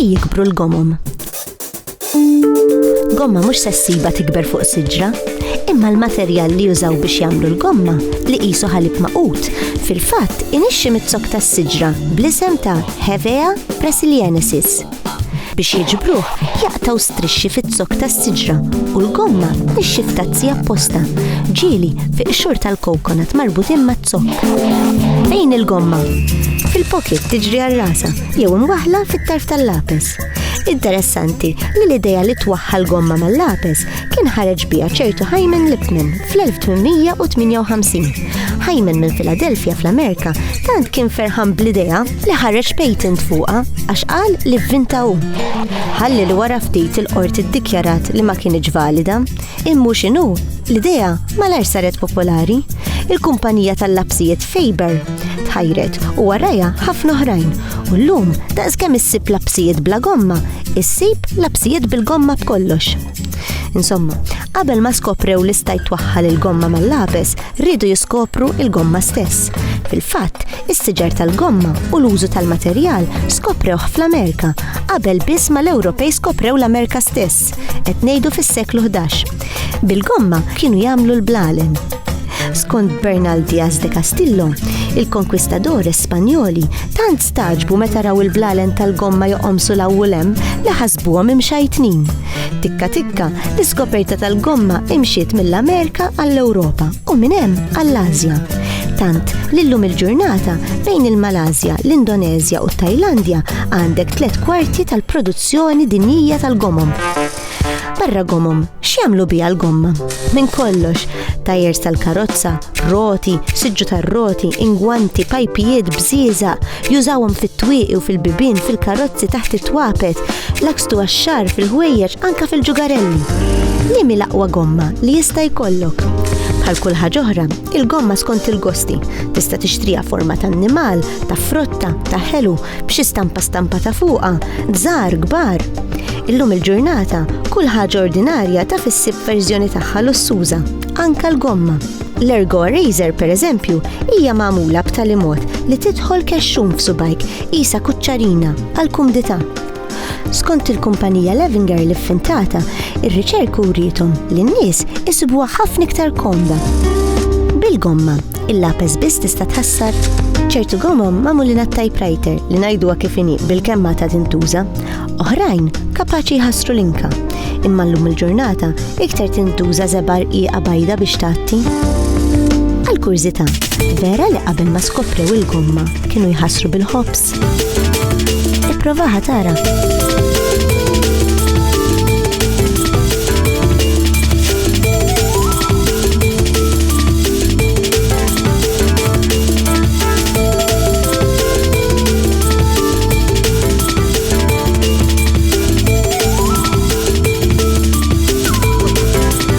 fej jikbru l-gomom. Gomma mhux se ssiba tikber fuq siġra, imma l-materjal li jużaw biex jagħmlu l-gomma li qisu ħalib maqut fil-fatt inixxi mit-zokk tas-siġra bl-isem ta' Hevea brasiliensis. Biex jiġbruh jaqtaw strixxi fit-zokk tas-siġra u l-gomma nixxiftazzi apposta, ġieli fiq ix-xhur tal-coconut marbutin mat-zokk. Fejn il-gomma? Fil-pocket tiġri għar-rasa jew imwaħħla fit-tarf tal-lapes. Interessanti li l-idea li twaħħa l-gomma mal-lapes kien ħareġ biha ċertu Hyman Lipman fl-1858. Hyman minn Philadelphia fl-Amerika tant kien ferħan bl-idea li ħareġ patent fuqha għax qal li vvintaw. Ħalli li wara ftit il-qort iddikjarat li ma kienx valida, imma x'inhu l-idea malar saret popolari. Il-kumpanija tal-labsijiet Faber tħajret u warajja ħafna oħrajn u llum daqskemm issib labsijiet bla gomma, issib labsijiet bil-gomma b'kollox. Insomma, qabel ma skoprew li stajt twaħħal il-gomma mal-lapes, rridu jiskopru il-gomma stess. Fil-fatt, is-siġar tal-gomma u l-użu tal-materjal skoprewh fl-Amerika, qabel biss mal-Ewropej skoprew l-Amerika stess, qed ngħidu fis-seklu 11. Bil-gomma kienu jagħmlu l-blalen. Skont Bernal Diaz de Castillo, il-konkwistadores Spanjoli tant staġbu meta raw il-blalen tal-gomma joqomsu l-awwel hemm li ħasbuhom imxajtnin. Tikka l-iskoperta tal-gomma imxiet mill-Amerika għall-Ewropa u minn hemm għall-Asja. Tant li llum il-ġurnata bejn il-Malasja, l-Indonezja u t-Tajlandja għandek 3/4 tal-produzzjoni dinjija tal-gomom. Barra gomom, x'jagħmlu biha l-gomma? Minn kollox, tajers tal-karozza, roti, siġġu tar-roti, ingwanti, pajpijiet, bżieża, jużawhom fit-twieqi u fil-bibien, fil-karozzi taħt it-twapet, lakstu għax-xar, fil-ħwejjeġ, anka fil-ġugarelli. Liemi l-aqwa gomma li jista' jkollok? Bħal kull ħaġa oħra, il-gomma skont il-gosti. Tista' tixtriha forma ta' annimal, ta' frotta, ta' ħelu, b'xi stampa ta' fuqha, żgħar, kbar. Illum il-ġurnata, kull ħaġa ordinarja taf issib verżjoni tagħha lussuża, anke l-gomma. L-Ergo Razor, pereżempju, hija magħmula b'tali mod li tidħol kexxum f'subajk qisha kuċċarina għall-kumdità. Skont il-kumpanija Levinger li ffintata, ir-riċerku wrietom li n-nies isibuha ħafna iktar komda. Bil-gomma, il-lapes biss tista' tħassar ċertu gomom magħmulin għat-typewriter li ngħiduha kif inhi bil-kemma ta' tintuża, oħrajn kapaċi jħassru l-inka. Imma llum il-ġurnata iktar tintuża żebar qiegħa bajda biex tagħti. Għall-kurżità, vera li qabel ma skoprew il-gomma kienu jħassru bil-ħobs. Ipprovaha tara.